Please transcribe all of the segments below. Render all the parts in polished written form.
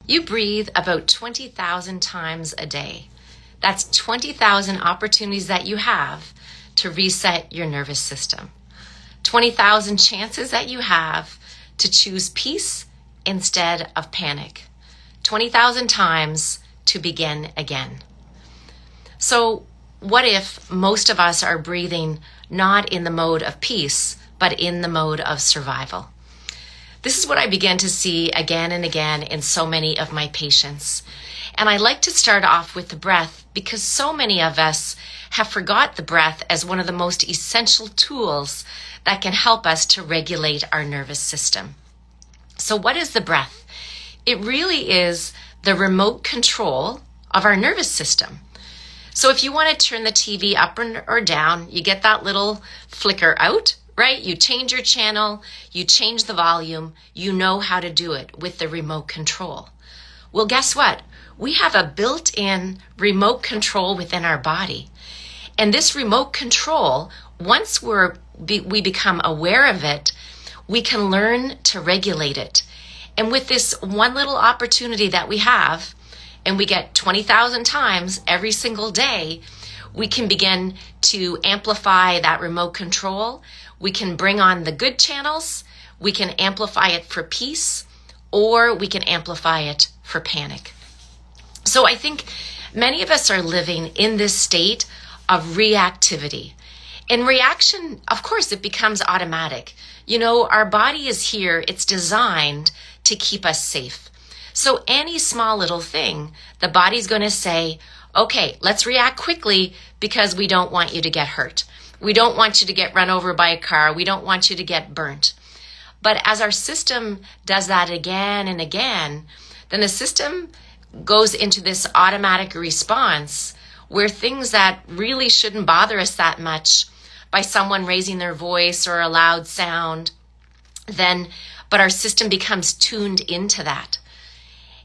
You breathe about 20,000 times a day. That's 20,000 opportunities that you have to reset your nervous system. 20,000 chances that you have to choose peace instead of panic. 20,000 times to begin again. So what if most of us are breathing not in the mode of peace, but in the mode of survival? This is what I began to see again and again in so many of my patients. And I like to start off with the breath because so many of us have forgot the breath as one of the most essential tools that can help us to regulate our nervous system. So what is the breath? It really is the remote control of our nervous system. So if you want to turn the TV up or down, you get that little flicker out, right? You change your channel, you change the volume, you know how to do it with the remote control. Well, guess what? We have a built-in remote control within our body. And this remote control, once we become aware of it, we can learn to regulate it. And with this one little opportunity that we have, and we get 20,000 times every single day, we can begin to amplify that remote control. We can bring on the good channels. We can amplify it for peace, or we can amplify it for panic. So I think many of us are living in this state of reactivity. In reaction, of course, it becomes automatic. You know, our body is here. It's designed to keep us safe. So any small little thing, the body's going to say, okay, let's react quickly because we don't want you to get hurt. We don't want you to get run over by a car. We don't want you to get burnt. But as our system does that again and again, then the system goes into this automatic response where things that really shouldn't bother us that much, by someone raising their voice or a loud sound, but our system becomes tuned into that.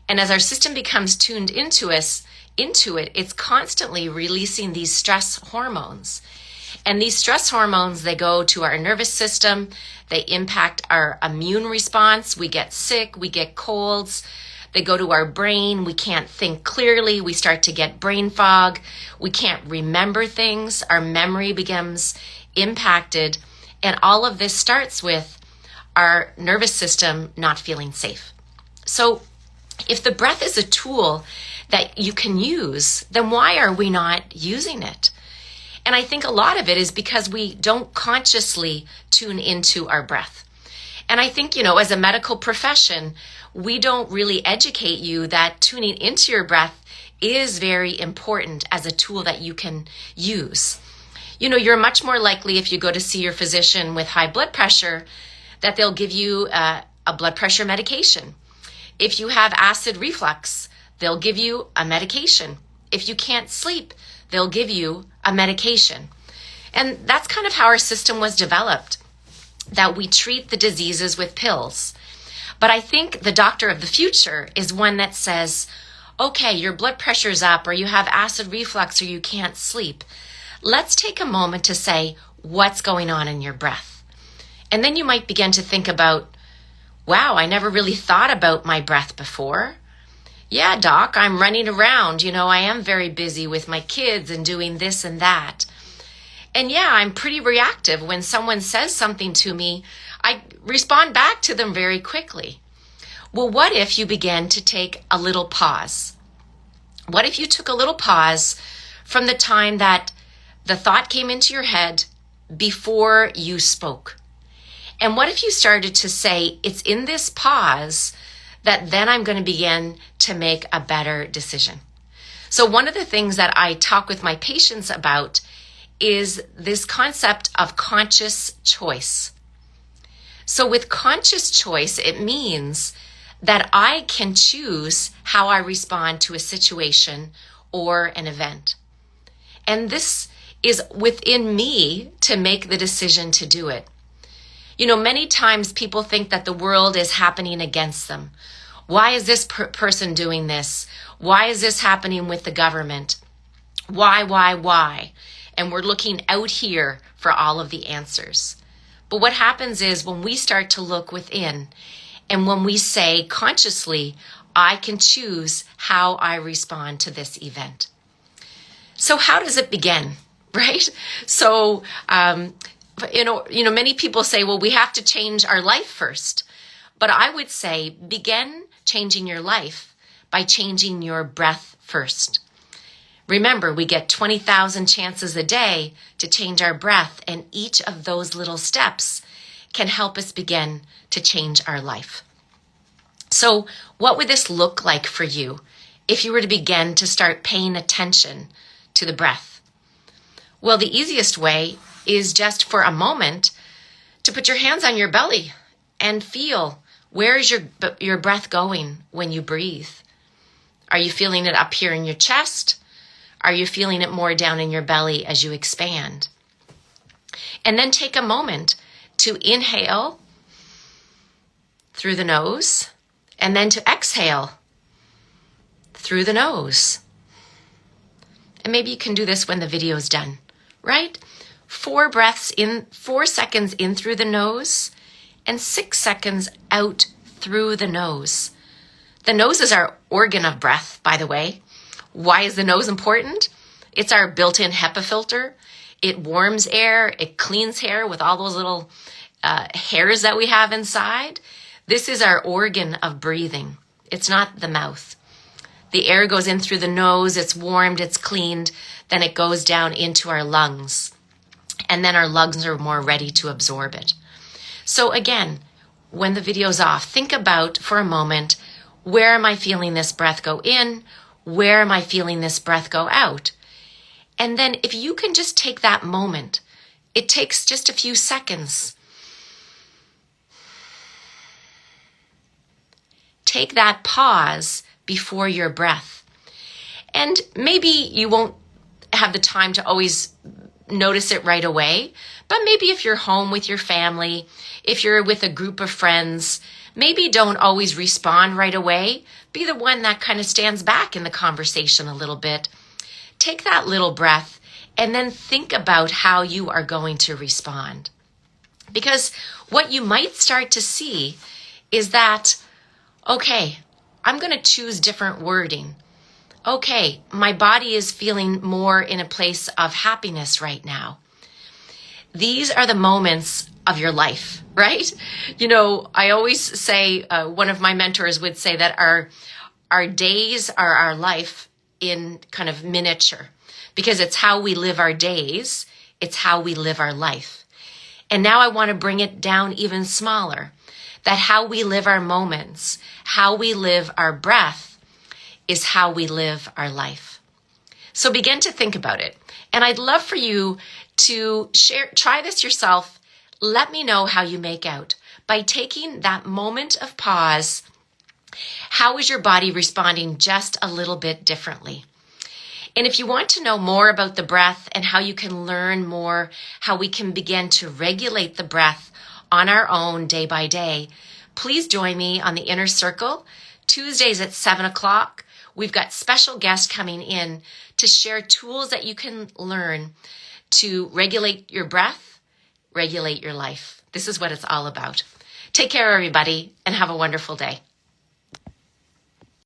And as our system becomes tuned into it, it's constantly releasing these stress hormones. And these stress hormones, they go to our nervous system, they impact our immune response, we get sick, we get colds, they go to our brain, we can't think clearly, we start to get brain fog, we can't remember things, our memory becomes impacted, and all of this starts with our nervous system not feeling safe. So if the breath is a tool that you can use, then why are we not using it? And I think a lot of it is because we don't consciously tune into our breath. And I think, as a medical profession, we don't really educate you that tuning into your breath is very important as a tool that you can use. You're much more likely if you go to see your physician with high blood pressure that they'll give you a blood pressure medication. If you have acid reflux, they'll give you a medication. If you can't sleep, they'll give you a medication. And that's kind of how our system was developed, that we treat the diseases with pills. But I think the doctor of the future is one that says, okay, your blood pressure's up, or you have acid reflux, or you can't sleep. Let's take a moment to say, what's going on in your breath? And then you might begin to think about, wow, I never really thought about my breath before. Yeah, doc, I'm running around. I am very busy with my kids and doing this and that. And yeah, I'm pretty reactive. When someone says something to me, I respond back to them very quickly. Well, what if you began to take a little pause? What if you took a little pause from the time that the thought came into your head before you spoke? And what if you started to say, it's in this pause that then I'm going to begin to make a better decision? So one of the things that I talk with my patients about is this concept of conscious choice. So with conscious choice, it means that I can choose how I respond to a situation or an event. And this is within me to make the decision to do it. Many times people think that the world is happening against them. Why is this person doing this? Why is this happening with the government? Why? And we're looking out here for all of the answers. But what happens is when we start to look within, and when we say consciously, I can choose how I respond to this event. So how does it begin, right? So, many people say, well, we have to change our life first. But I would say begin changing your life by changing your breath first. Remember, we get 20,000 chances a day to change our breath, and each of those little steps can help us begin to change our life. So what would this look like for you if you were to begin to start paying attention to the breath? Well, the easiest way is just for a moment to put your hands on your belly and feel, where is your breath going when you breathe? Are you feeling it up here in your chest? Are you feeling it more down in your belly as you expand? And then take a moment to inhale through the nose and then to exhale through the nose. And maybe you can do this when the video is done, right? 4 breaths in, 4 seconds in through the nose and 6 seconds out through the nose. The nose is our organ of breath, by the way. Why is the nose important? It's our built-in HEPA filter. It warms air, it cleans hair with all those little hairs that we have inside. This is our organ of breathing. It's not the mouth. The air goes in through the nose, it's warmed, it's cleaned, then it goes down into our lungs. And then our lungs are more ready to absorb it. So again, when the video's off, think about for a moment, where am I feeling this breath go in? Where am I feeling this breath go out? And then if you can just take that moment, it takes just a few seconds. Take that pause before your breath. And maybe you won't have the time to always notice it right away, but maybe if you're home with your family, if you're with a group of friends, maybe don't always respond right away. Be the one that kind of stands back in the conversation a little bit. Take that little breath and then think about how you are going to respond. Because what you might start to see is that, okay, I'm going to choose different wording. Okay, my body is feeling more in a place of happiness right now. These are the moments of your life, right? You know, I always say, one of my mentors would say that our days are our life in kind of miniature, because it's how we live our days. It's how we live our life. And now I want to bring it down even smaller, that how we live our moments, how we live our breath is how we live our life. So begin to think about it. And I'd love for you to try this yourself. Let me know how you make out. By taking that moment of pause, how is your body responding just a little bit differently? And if you want to know more about the breath and how you can learn more, how we can begin to regulate the breath on our own day by day, please join me on the Inner Circle, Tuesdays at 7 o'clock. We've got special guests coming in to share tools that you can learn to regulate your breath, regulate your life. This is what it's all about. Take care, everybody, and have a wonderful day.